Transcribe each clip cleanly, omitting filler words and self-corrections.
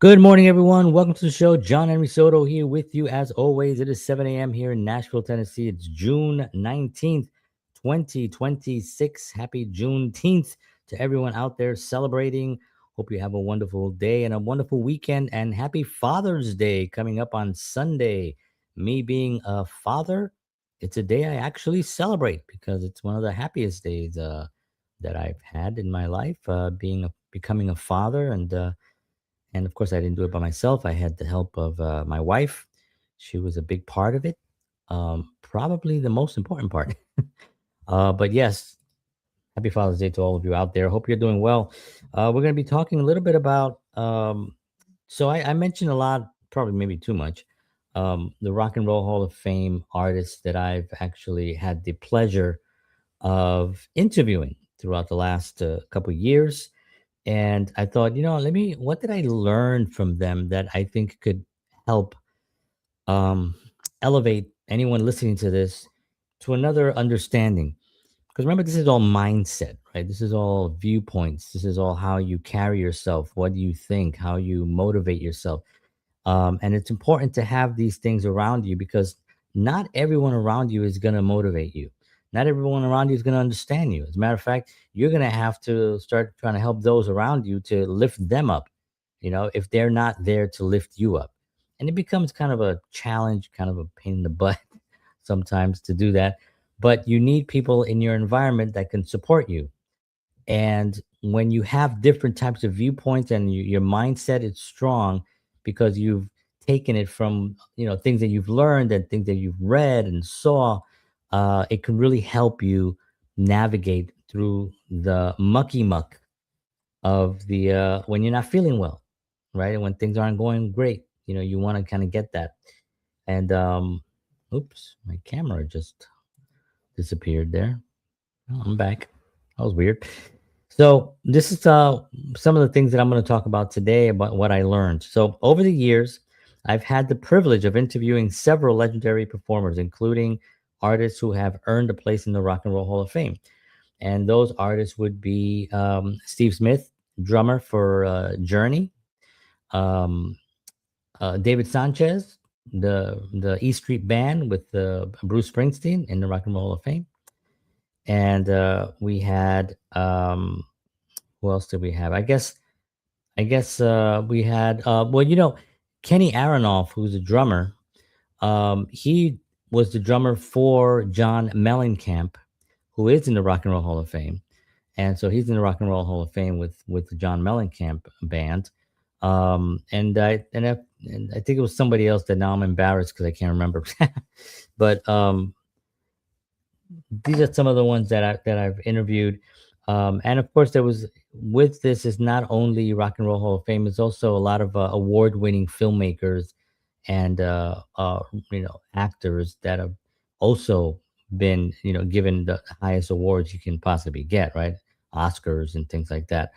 Good morning, everyone. Welcome to the show. John Henry Soto here with you as always. It is 7 a.m. here in Nashville, Tennessee. It's June 19th, 2026. Happy Juneteenth to everyone out there celebrating. Hope you have a wonderful day and a wonderful weekend. And happy Father's Day coming up on Sunday. Me being a father, it's a day I actually celebrate because it's one of the happiest days that I've had in my life, becoming a father and of course, I didn't do it by myself. I had the help of my wife. She was a big part of it, probably the most important part. But yes, happy Father's Day to all of you out there. Hope you're doing well. We're going to be talking a little bit about. So I mentioned a lot, probably maybe too much. The Rock and Roll Hall of Fame artists that I've actually had the pleasure of interviewing throughout the last couple of years, and I thought, what did I learn from them that I think could help um, elevate anyone listening to this to another understanding? Because remember, this is all mindset, right? This is all viewpoints. This is all how you carry yourself, what do you think, how you motivate yourself. And it's important to have these things around you because not everyone around you is going to motivate you. Not everyone around you is going to understand you. As a matter of fact, you're going to have to start trying to help those around you to lift them up, if they're not there to lift you up. And it becomes kind of a challenge, kind of a pain in the butt sometimes to do that. But you need people in your environment that can support you. And when you have different types of viewpoints and your mindset is strong because you've taken it from things that you've learned and things that you've read and saw, it can really help you navigate through the mucky muck of the when you're not feeling well, right? And when things aren't going great, you want to kind of get that. And oops, my camera just disappeared there. Oh, I'm back. That was weird. So this is some of the things that I'm going to talk about today about what I learned. So over the years, I've had the privilege of interviewing several legendary performers, including artists who have earned a place in the Rock and Roll Hall of Fame. And those artists would be Steve Smith, drummer for Journey, um, David Sanchez, the E Street Band with Bruce Springsteen in the Rock and Roll Hall of Fame, and we had who else did we have? I guess we had Kenny Aronoff, who's a drummer. He was the drummer for John Mellencamp, who is in the Rock and Roll Hall of Fame, and so he's in the Rock and Roll Hall of Fame with the John Mellencamp band. And I think it was somebody else that now I'm embarrassed because I can't remember. But these are some of the ones that I've interviewed. And of course, there was with this is not only Rock and Roll Hall of Fame, it's also a lot of award-winning filmmakers and actors that have also been given the highest awards you can possibly get, right? Oscars and things like that.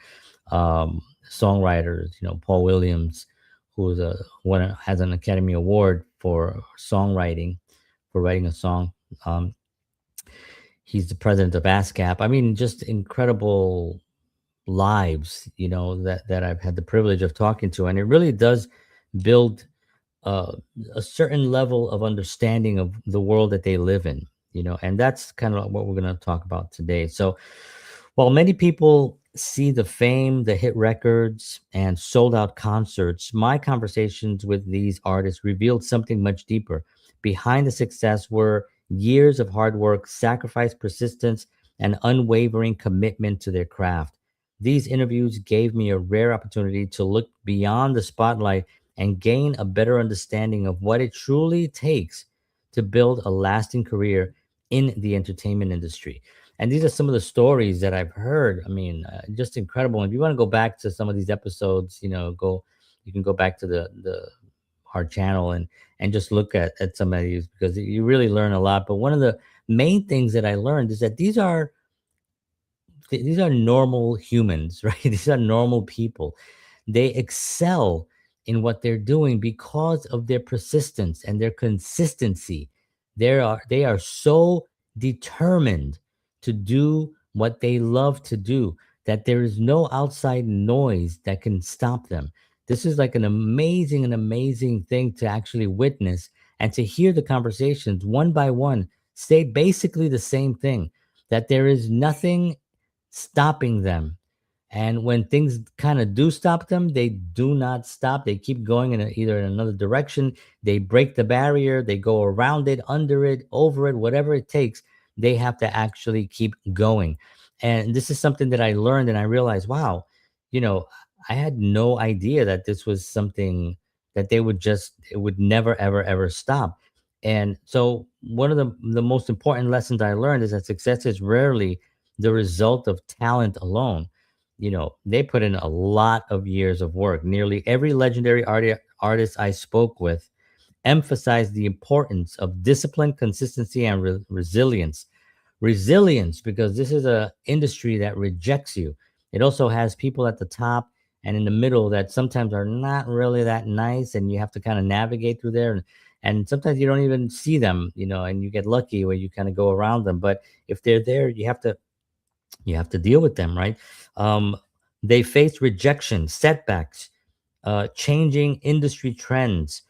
Songwriters, Paul Williams, who is a one has an Academy Award for songwriting for writing a song. Um, He's the president of ASCAP. I mean, just incredible lives, that I've had the privilege of talking to, and it really does build uh, a certain level of understanding of the world that they live in, and that's kind of what we're going to talk about today. So, while many people see the fame, the hit records, and sold out concerts, my conversations with these artists revealed something much deeper. Behind the success were years of hard work, sacrifice, persistence, and unwavering commitment to their craft. These interviews gave me a rare opportunity to look beyond the spotlight and gain a better understanding of what it truly takes to build a lasting career in the entertainment industry. And these are some of the stories that I've heard. I mean, just incredible. And if you want to go back to some of these episodes, you can go back to the our channel and just look at some of these because you really learn a lot. But one of the main things that I learned is that these are normal humans, right? These are normal people. They excel in what they're doing because of their persistence and their consistency. They are so determined to do what they love to do that there is no outside noise that can stop them. This is like an amazing thing to actually witness and to hear the conversations one by one say basically the same thing, that there is nothing stopping them. And when things kind of do stop them, they do not stop. They keep going in either in another direction. They break the barrier. They go around it, under it, over it, whatever it takes. They have to actually keep going. And this is something that I learned, and I realized, wow, you know, I had no idea that this was something that it would never, ever, ever stop. And so one of the most important lessons I learned is that success is rarely the result of talent alone. They put in a lot of years of work. Nearly every legendary artist I spoke with emphasized the importance of discipline, consistency, and resilience. Resilience, because this is a industry that rejects you. It also has people at the top and in the middle that sometimes are not really that nice, and you have to kind of navigate through there. And sometimes you don't even see them, and you get lucky where you kind of go around them. But if they're there, you have to deal with them, right? Um, they face rejection, setbacks, changing industry trends,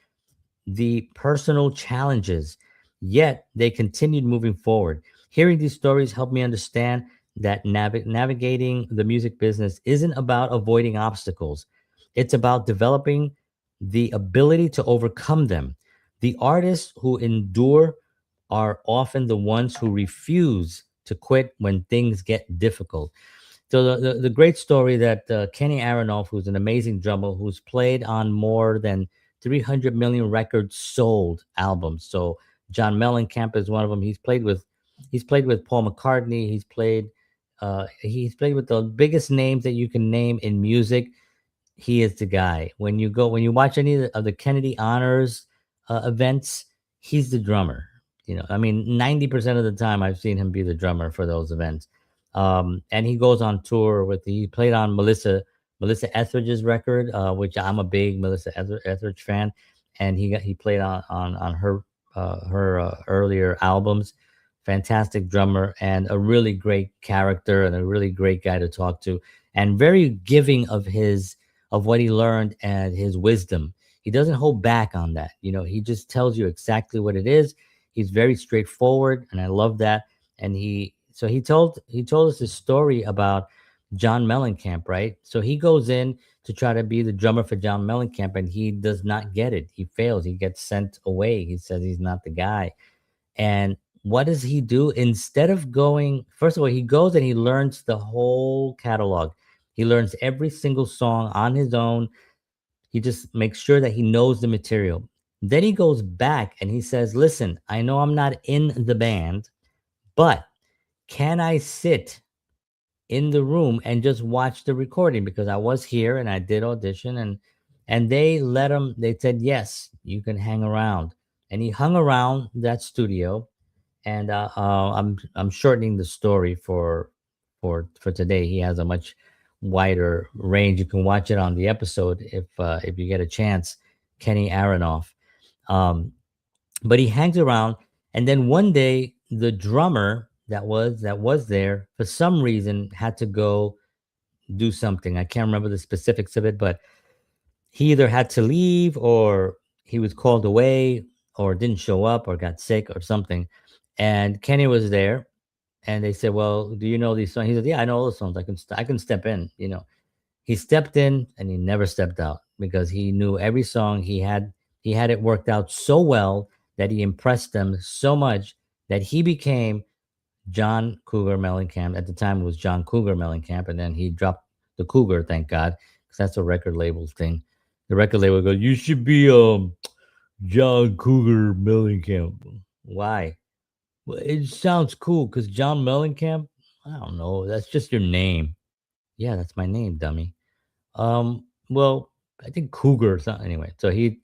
the personal challenges, yet they continued moving forward. Hearing these stories helped me understand that navigating the music business isn't about avoiding obstacles, it's about developing the ability to overcome them. The artists who endure are often the ones who refuse to quit when things get difficult. So the great story that Kenny Aronoff, who's an amazing drummer, who's played on more than 300 million records sold albums. So John Mellencamp is one of them. He's played with Paul McCartney. He's played with the biggest names that you can name in music. He is the guy. When you watch any of the Kennedy Honors events, he's the drummer. I mean, 90% of the time I've seen him be the drummer for those events. And he goes on tour he played on Melissa Etheridge's record, which I'm a big Melissa Etheridge fan, and he played on her earlier albums. Fantastic drummer and a really great character and a really great guy to talk to, and very giving of what he learned and his wisdom. He doesn't hold back on that. He just tells you exactly what it is. He's very straightforward, and I love that. And he told us a story about John Mellencamp, right? So he goes in to try to be the drummer for John Mellencamp, and he does not get it. He fails. He gets sent away. He says he's not the guy. And what does he do? Instead of going, first of all, he goes and he learns the whole catalog. He learns every single song on his own. He just makes sure that he knows the material. Then he goes back and he says, listen, I know I'm not in the band, but can I sit in the room and just watch the recording? Because I was here and I did audition, and they said, yes, you can hang around. And he hung around that studio. And I'm shortening the story for today. He has a much wider range. You can watch it on the episode if you get a chance. Kenny Aronoff, um, but he hangs around, and then one day the drummer that was there for some reason had to go do something. I can't remember the specifics of it, but he either had to leave or he was called away or didn't show up or got sick or something. And Kenny was there, and they said, "Well, do you know these songs?" He said, "Yeah, I know all the songs. I can step in." He stepped in and he never stepped out because he knew every song. He had it worked out so well that he impressed them so much that he became John Cougar Mellencamp. At the time, it was John Cougar Mellencamp, and then he dropped the Cougar, thank God, because that's a record label thing. The record label goes, "You should be John Cougar Mellencamp." Why? Well, it sounds cool because John Mellencamp. I don't know. That's just your name. Yeah, that's my name, dummy. Well, I think Cougar or something. Anyway, so he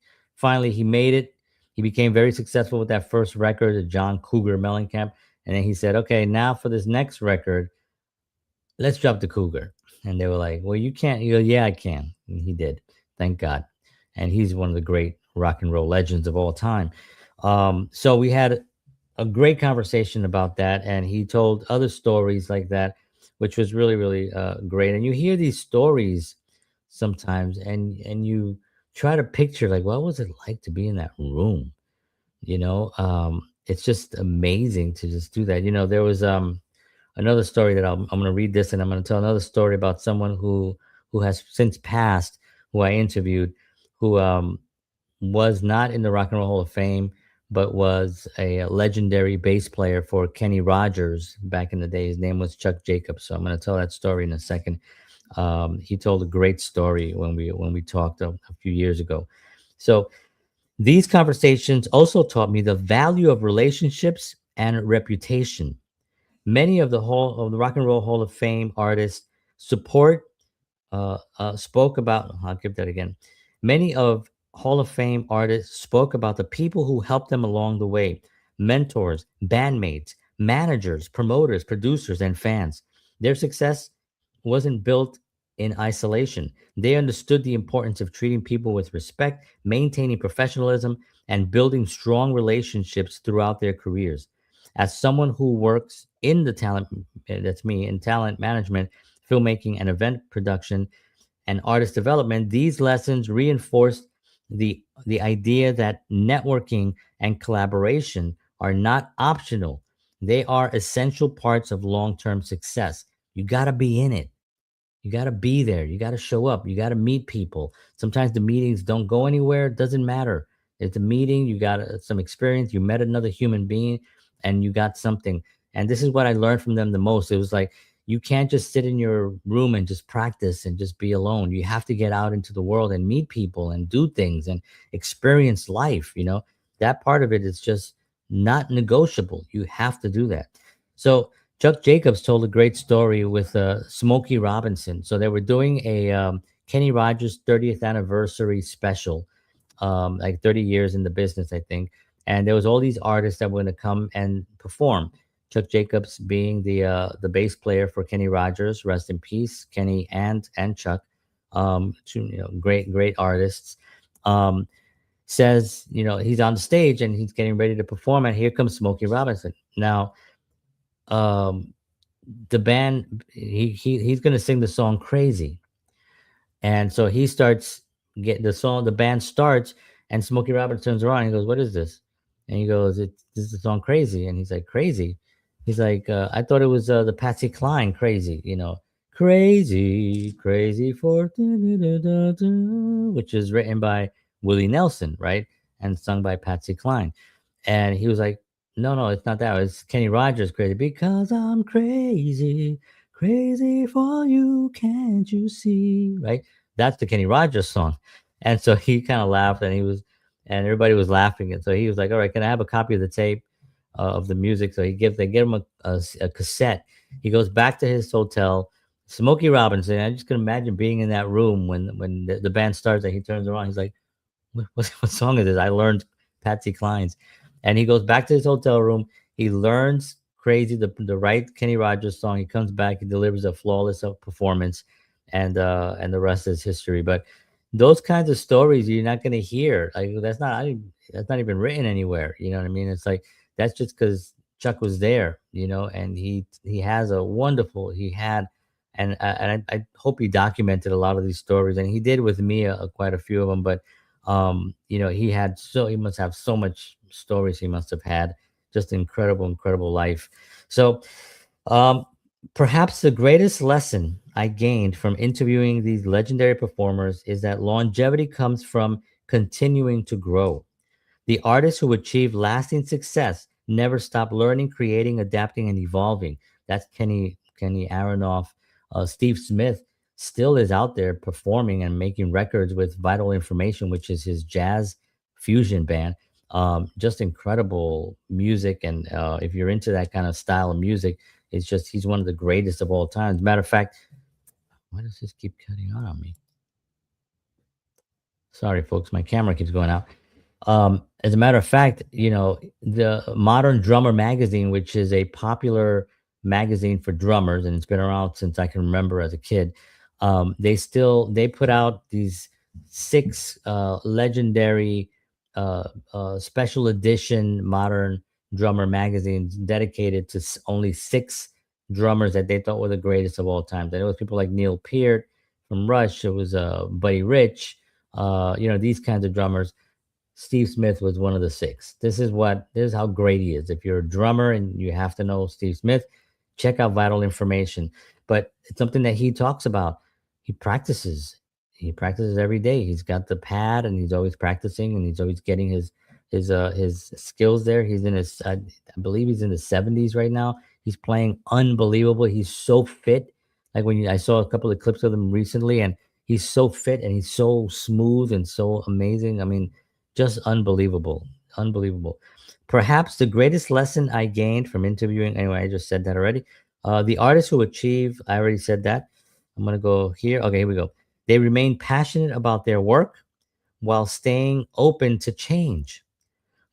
made it. He became very successful with that first record, the John Cougar Mellencamp. And then he said, okay, now for this next record, let's drop the Cougar. And they were like, well, you can't. He goes, yeah, I can. And he did. Thank God. And he's one of the great rock and roll legends of all time. So we had a great conversation about that. And he told other stories like that, which was really, really great. And you hear these stories sometimes, and you try to picture like what was it like to be in that room, it's just amazing to just do that. There was another story that I'm going to read this, and I'm going to tell another story about someone who has since passed, who I interviewed, who was not in the Rock and Roll Hall of Fame, but was a legendary bass player for Kenny Rogers back in the day. His name was Chuck Jacobs. So I'm going to tell that story in a second. He told a great story when we talked a few years ago. So these conversations also taught me the value of relationships and reputation. Many of the Rock and Roll Hall of Fame artists support spoke about, I'll give that again. Many of Hall of Fame artists spoke about the people who helped them along the way: mentors, bandmates, managers, promoters, producers, and fans. Their success wasn't built in isolation. They understood the importance of treating people with respect, maintaining professionalism, and building strong relationships throughout their careers. As someone who works in the talent, that's me, in talent management, filmmaking, and event production, and artist development, these lessons reinforced the idea that networking and collaboration are not optional. They are essential parts of long-term success. You got to be in it. You got to be there. You got to show up. You got to meet people. Sometimes the meetings don't go anywhere. It doesn't matter. It's a meeting. You got some experience. You met another human being and you got something. And this is what I learned from them the most. It was like, you can't just sit in your room and just practice and just be alone. You have to get out into the world and meet people and do things and experience life. That part of it is just not negotiable. You have to do that. So, Chuck Jacobs told a great story with Smokey Robinson. So they were doing a Kenny Rogers 30th anniversary special, like 30 years in the business, I think. And there was all these artists that were going to come and perform. Chuck Jacobs being the bass player for Kenny Rogers, rest in peace, Kenny and Chuck, two great artists. Um, Says he's on the stage and he's getting ready to perform, and here comes Smokey Robinson. Now, um, the band he's gonna sing the song "Crazy," and so he starts get the song. The band starts, and Smokey Robinson turns around and he goes, "What is this?" And he goes, This is the song "Crazy," and he's like, "Crazy." He's like, "I thought it was the Patsy Cline 'Crazy,' crazy, crazy for," which is written by Willie Nelson, right, and sung by Patsy Cline. And he was like, "No, no, it's not that. It's Kenny Rogers crazy because I'm crazy, crazy for you. Can't you see?" Right? That's the Kenny Rogers song. And so he kind of laughed, and everybody was laughing. And so he was like, "All right, can I have a copy of the tape of the music?" So they give him a cassette. He goes back to his hotel. Smokey Robinson. I just can imagine being in that room when the band starts and he turns around. He's like, what song is this? I learned Patsy Cline's. And he goes back to his hotel room. He learns Crazy, the right Kenny Rogers song. He comes back, he delivers a flawless performance, and the rest is history. But those kinds of stories you're not going to hear. Like that's not even written anywhere. You know what I mean? It's like that's just because Chuck was there, and he has a wonderful he had, and I hope he documented a lot of these stories, and he did with me quite a few of them. But he must have so much stories he must have had, just incredible life. So um perhaps the greatest lesson I gained from interviewing these legendary performers is that longevity comes from continuing to grow. The artists who achieve lasting success never stop learning, creating, adapting, and evolving. That's Kenny Aronoff. Steve Smith still is out there performing and making records with Vital Information, which is his jazz fusion band. Just incredible music, and if you're into that kind of style of music, he's one of the greatest of all time. As a matter of fact, why does this keep cutting out on me? Sorry, folks, my camera keeps going out. As a matter of fact, the Modern Drummer magazine, which is a popular magazine for drummers, and it's been around since I can remember as a kid. They put out these six legendary special edition Modern Drummer magazines dedicated to only six drummers that they thought were the greatest of all time. There was people like Neil Peart from Rush. It was Buddy Rich. These kinds of drummers. Steve Smith was one of the six. This is how great he is. If you're a drummer and you have to know Steve Smith, check out Vital Information. But it's something that he talks about. He practices. He practices every day. He's got the pad and he's always practicing and he's always getting his skills there. He's in his I believe he's in the 70s right now. He's playing unbelievable. He's so fit. Like I saw a couple of clips of him recently and he's so fit and he's so smooth and so amazing. I mean, just unbelievable. Unbelievable. Perhaps the greatest lesson I gained from interviewing, anyway, I just said that already. The artists who achieve, I already said that. I'm going to go here. Okay, here we go. They remain passionate about their work while staying open to change.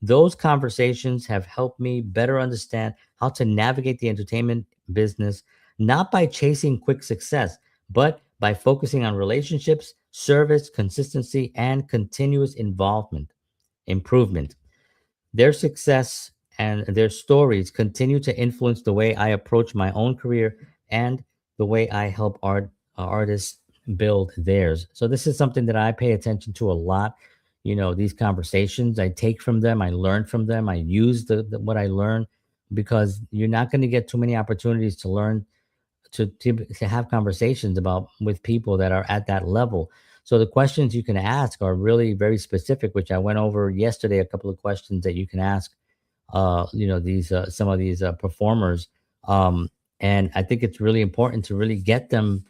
Those conversations have helped me better understand how to navigate the entertainment business, not by chasing quick success, but by focusing on relationships, service, consistency, and continuous improvement. Their success and their stories continue to influence the way I approach my own career and the way I help artists build theirs. So this is something that I pay attention to a lot. These conversations I take from them, I learn from them, I use what I learn because you're not going to get too many opportunities to learn to have conversations about with people that are at that level. So the questions you can ask are really very specific, which I went over yesterday. A couple of questions that you can ask, these some of these performers, and I think it's really important to really get them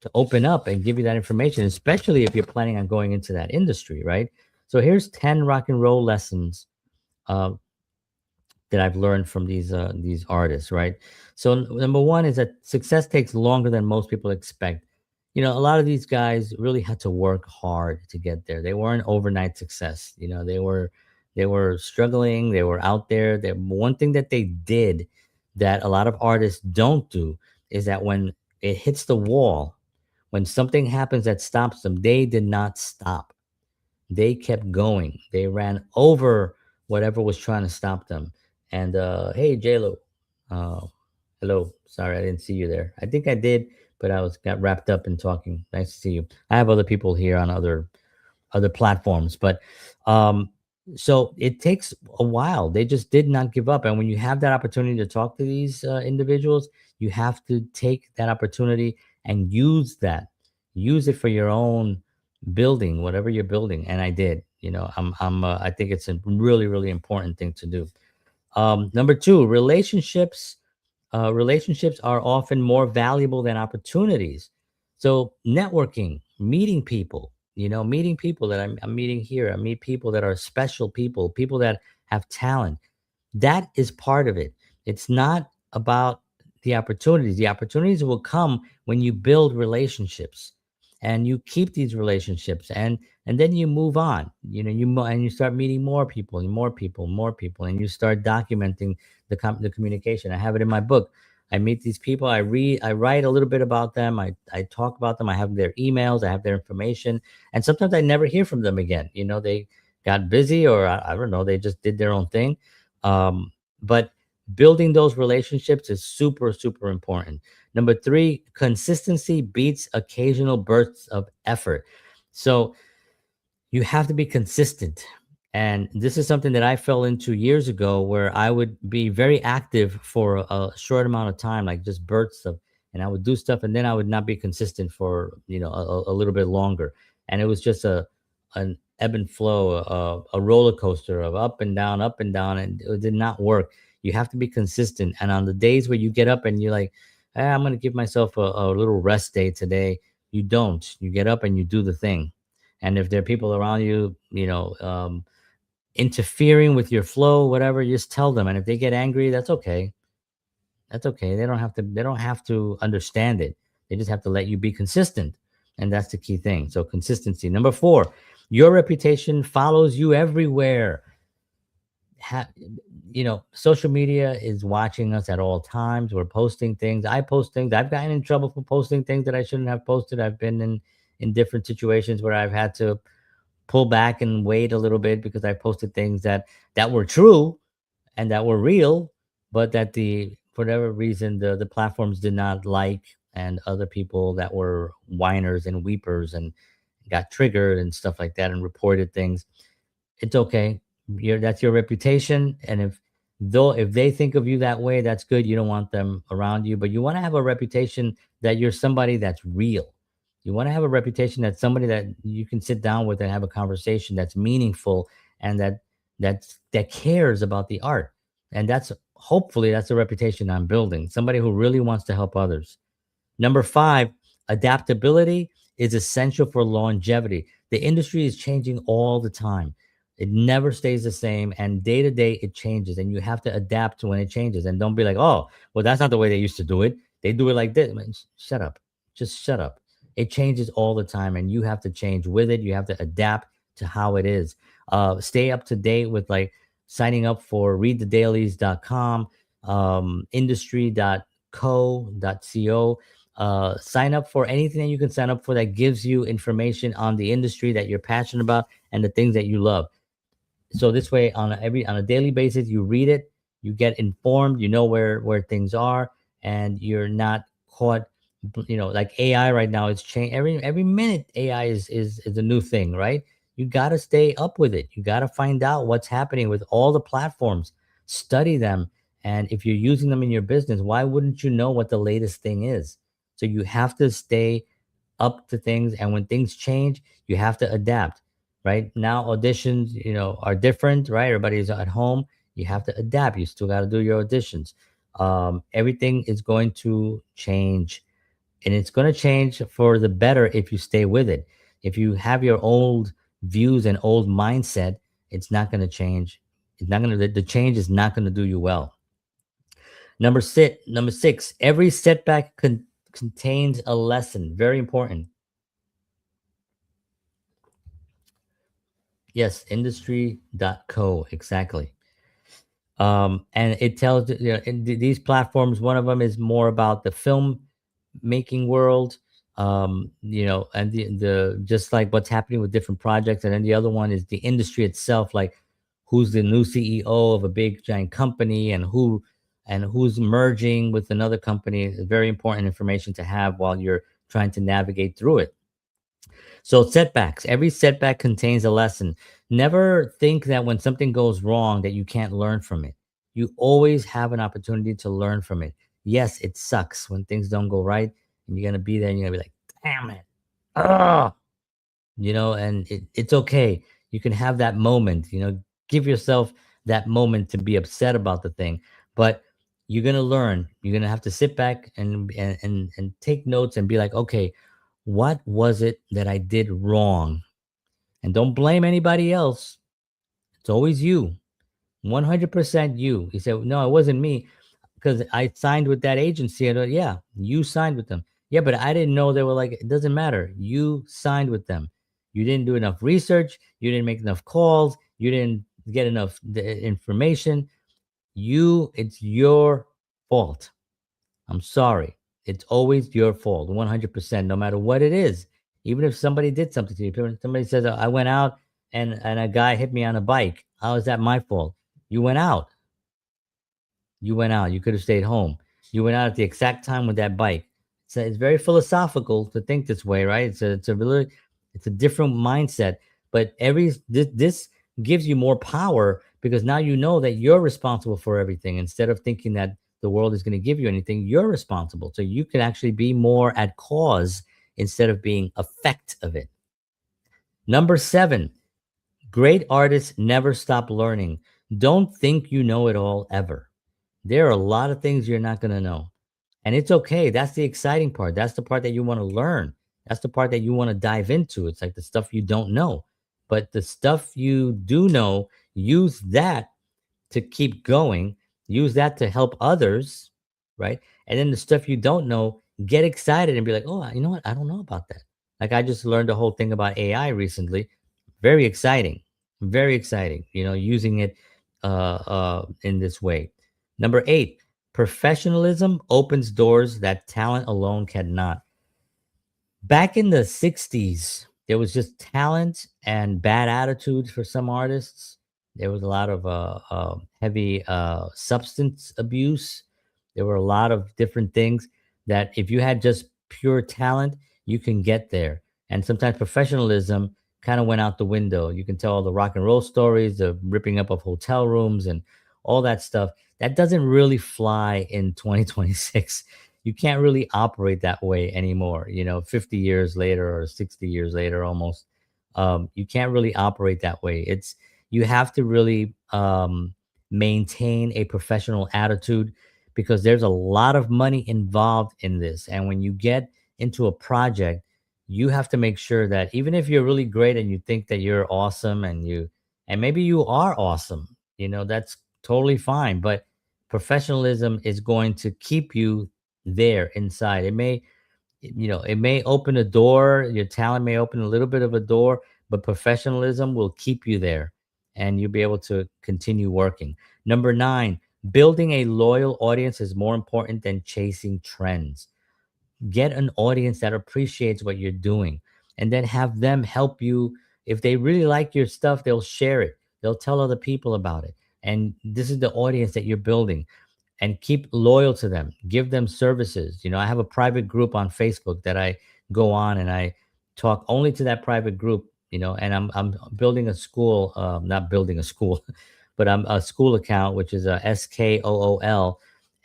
to open up and give you that information, especially if you're planning on going into that industry, right? So here's 10 rock and roll lessons uh, that I've learned from these artists, right? So number one is that success takes longer than most people expect. A lot of these guys really had to work hard to get there. They weren't overnight success. They were struggling. They were out there. One thing that they did that a lot of artists don't do is that when it hits the wall, when something happens that stops them, they did not stop. They kept going. They ran over whatever was trying to stop them. And hey, JLo, uh, hello. Sorry, I didn't see you there. I think I did, but I was got wrapped up in talking. Nice to see you. I have other people here on other platforms, but um, so it takes a while. They just did not give up. And when you have that opportunity to talk to these individuals, you have to take that opportunity and use it for your own building, whatever you're building. And I did. I think it's a really, really important thing to do. Number two, relationships are often more valuable than opportunities. So networking, meeting people that I'm meeting here. I meet people that are special people that have talent. That is part of it. It's not about the opportunities. The opportunities will come when you build relationships and you keep these relationships and then you move on. And you start meeting more people and more people, more people, and you start documenting the communication. I have it in my book. I meet these people, I write a little bit about them, I talk about them, I have their emails, I have their information, and sometimes I never hear from them again. They got busy or I don't know, they just did their own thing. But building those relationships is super, super important. Number three, consistency beats occasional bursts of effort. So you have to be consistent. And this is something that I fell into years ago where I would be very active for a short amount of time, like just bursts of, and I would do stuff and then I would not be consistent for, a little bit longer. And it was just an ebb and flow, a roller coaster of up and down, and it did not work. You have to be consistent. And on the days where you get up and you're like, I'm going to give myself a little rest day today, you don't. You get up and you do the thing. And if there are people around you, interfering with your flow, whatever, just tell them. And if they get angry, that's okay. That's okay. They don't have to understand it. They just have to let you be consistent. And that's the key thing. So consistency. Number four, your reputation follows you everywhere. ha- Social media is watching us at all times. We're posting things. I post things. I've gotten in trouble for posting things that I shouldn't have posted. I've been in different situations where I've had to pull back and wait a little bit because I posted things that were true and that were real, but that the for whatever reason the platforms did not like, and other people that were whiners and weepers and got triggered and stuff like that and reported things. It's okay. That's your reputation. And if they think of you that way, that's good. You don't want them around you, but you want to have a reputation that you're somebody that's real. You want to have a reputation that's somebody that you can sit down with and have a conversation that's meaningful and that cares about the art. And that's hopefully that's the reputation I'm building. Somebody who really wants to help others. Number five, adaptability is essential for longevity. The industry is changing all the time. It never stays the same, and day to day it changes, and you have to adapt to when it changes. And don't be like, oh, well, that's not the way they used to do it. They do it like this. Man, shut up. Just shut up. It changes all the time, and you have to change with it. You have to adapt to how it is. Stay up to date with like signing up for readthedailies.com, industry.co.co. Sign up for anything that you can sign up for that gives you information on the industry that you're passionate about and the things that you love. So this way, on a daily basis, you read it, you get informed, you know where things are, and you're not caught. Like AI right now is change every minute. AI is a new thing, right? You got to stay up with it. You got to find out what's happening with all the platforms, study them, and if you're using them in your business, why wouldn't you know what the latest thing is? So you have to stay up to things, and when things change, you have to adapt. Right now, auditions, are different. Right, everybody's at home. You have to adapt. You still got to do your auditions. Everything is going to change, and it's going to change for the better if you stay with it. If you have your old views and old mindset, it's not going to change. It's not going to. The change is not going to do you well. Number six. Every setback contains a lesson. Very important. Yes, industry.co, exactly. And it tells these platforms. One of them is more about the film making world, and the just like what's happening with different projects, and then the other one is the industry itself, like who's the new CEO of a big giant company, and who's merging with another company. It's very important information to have while you're trying to navigate through it. So setbacks, every setback contains a lesson. Never think that when something goes wrong that you can't learn from it. You always have an opportunity to learn from it. Yes, it sucks when things don't go right, and you're gonna be there and you're gonna be like, damn it. Oh, and it's okay. You can have that moment, give yourself that moment to be upset about the thing. But you're gonna learn. You're gonna have to sit back and take notes and be like, okay, what was it that I did wrong? And don't blame anybody else. It's always you. 100% you. He said, no, it wasn't me because I signed with that agency. And yeah, you signed with them. Yeah, but I didn't know they were like, it doesn't matter. You signed with them. You didn't do enough research. You didn't make enough calls. You didn't get enough information. It's your fault. I'm sorry. It's always your fault, 100%, no matter what it is. Even if somebody did something to you, somebody says, I went out and a guy hit me on a bike. How is that my fault? You went out. You went out. You could have stayed home. You went out at the exact time with that bike. So it's very philosophical to think this way, right? It's a different mindset. But this gives you more power because now you know that you're responsible for everything instead of thinking that the world is going to give you anything. You're responsible, so you can actually be more at cause instead of being effect of it. Number seven, great artists never stop learning. Don't think you know it all ever. There are a lot of things you're not going to know. And it's okay. That's the exciting part. That's the part that you want to learn. That's the part that you want to dive into. It's like the stuff you don't know. But the stuff you do know, use that to keep going, use that to help others, right? And then the stuff you don't know, get excited and be like, oh, you know what? I don't know about that. Like I just learned a whole thing about AI recently. Very exciting. Very exciting, using it in this way. Number eight, professionalism opens doors that talent alone cannot. Back in the 60s, there was just talent and bad attitudes for some artists. There was a lot of heavy substance abuse. There were a lot of different things. that if you had just pure talent, you can get there. And sometimes professionalism kind of went out the window. You can tell all the rock and roll stories, the ripping up of hotel rooms and all that stuff. That doesn't really fly in 2026. You can't really operate that way anymore, 50 years later or 60 years later almost. You can't really operate that way. You have to really maintain a professional attitude because there's a lot of money involved in this. And when you get into a project, you have to make sure that even if you're really great and you think that you're awesome and maybe you are awesome, that's totally fine. But professionalism is going to keep you there inside. It may open a door, your talent may open a little bit of a door, but professionalism will keep you there and you'll be able to continue working. Number 9, building a loyal audience is more important than chasing trends. Get an audience that appreciates what you're doing and then have them help you. If they really like your stuff, they'll share it, they'll tell other people about it. And this is the audience that you're building, and keep loyal to them. Give them services. I have a private group on Facebook that I go on and I talk only to that private group, and I'm building a school, not building a school, but I'm a school account, which is a SKOOL.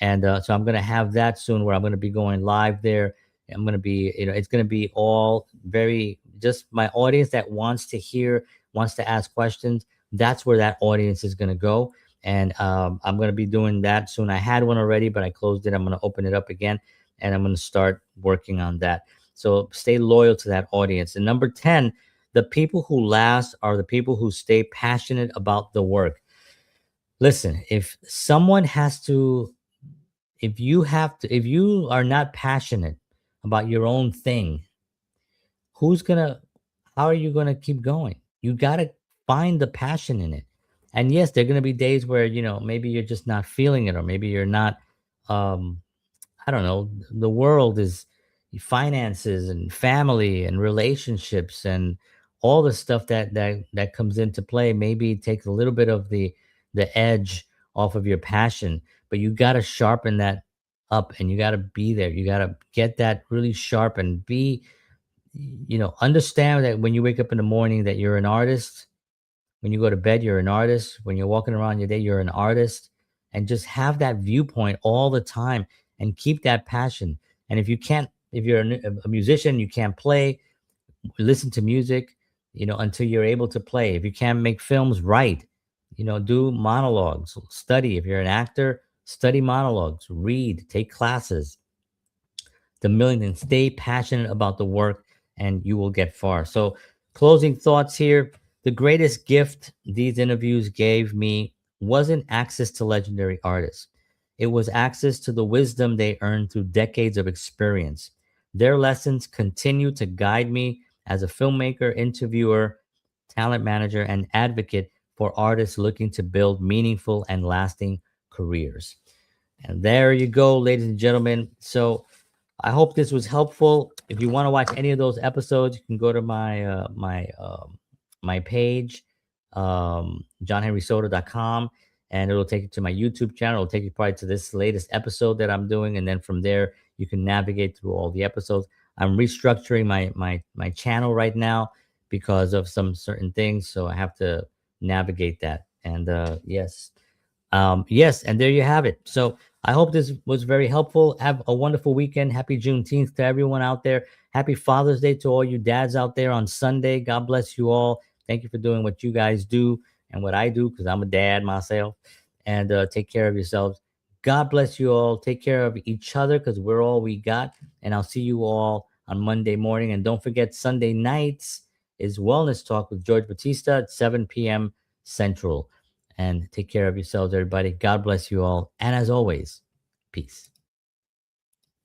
And so I'm going to have that soon where I'm going to be going live there. I'm going to be, it's going to be all very just my audience that wants to hear, wants to ask questions. That's where that audience is going to go. And I'm going to be doing that soon. I had one already, but I closed it. I'm going to open it up again, and I'm going to start working on that. So stay loyal to that audience. And number 10, the people who last are the people who stay passionate about the work. Listen, if you are not passionate about your own thing, who's gonna how are you gonna keep going? You gotta find the passion in it. And yes, there are gonna be days where, maybe you're just not feeling it, or maybe you're not, um, I don't know, the world is finances and family and relationships and all the stuff that comes into play. Maybe it takes a little bit of the edge off of your passion, but you gotta sharpen that up and you gotta be there. You gotta get that really sharp and understand that when you wake up in the morning that you're an artist. When you go to bed, you're an artist. When you're walking around your day, you're an artist. And just have that viewpoint all the time and keep that passion. And if you're a musician, you can't play, listen to music, until you're able to play. If you can't make films, write, do monologues, study. If you're an actor, study monologues, read, take classes. The million, and stay passionate about the work, and you will get far. So, closing thoughts here. The greatest gift these interviews gave me wasn't access to legendary artists, it was access to the wisdom they earned through decades of experience. Their lessons continue to guide me as a filmmaker, interviewer, talent manager, and advocate for artists looking to build meaningful and lasting careers. And there you go, ladies and gentlemen. So, I hope this was helpful. If you want to watch any of those episodes, you can go to my page, johnhenrysoto.com, and it'll take you to my YouTube channel. It'll take you probably to this latest episode that I'm doing, and then from there you can navigate through all the episodes. I'm restructuring my channel right now because of some certain things, so I have to navigate that. And yes, and there you have it. So I hope this was very helpful. Have a wonderful weekend. Happy Juneteenth to everyone out there. Happy Father's Day to all you dads out there on Sunday. God bless you all. Thank you for doing what you guys do and what I do, because I'm a dad myself. And take care of yourselves. God bless you all. Take care of each other, because we're all we got. And I'll see you all on Monday morning. And don't forget, Sunday nights is Wellness Talk with George Batista at 7 p.m. Central. And take care of yourselves, everybody. God bless you all. And as always, peace.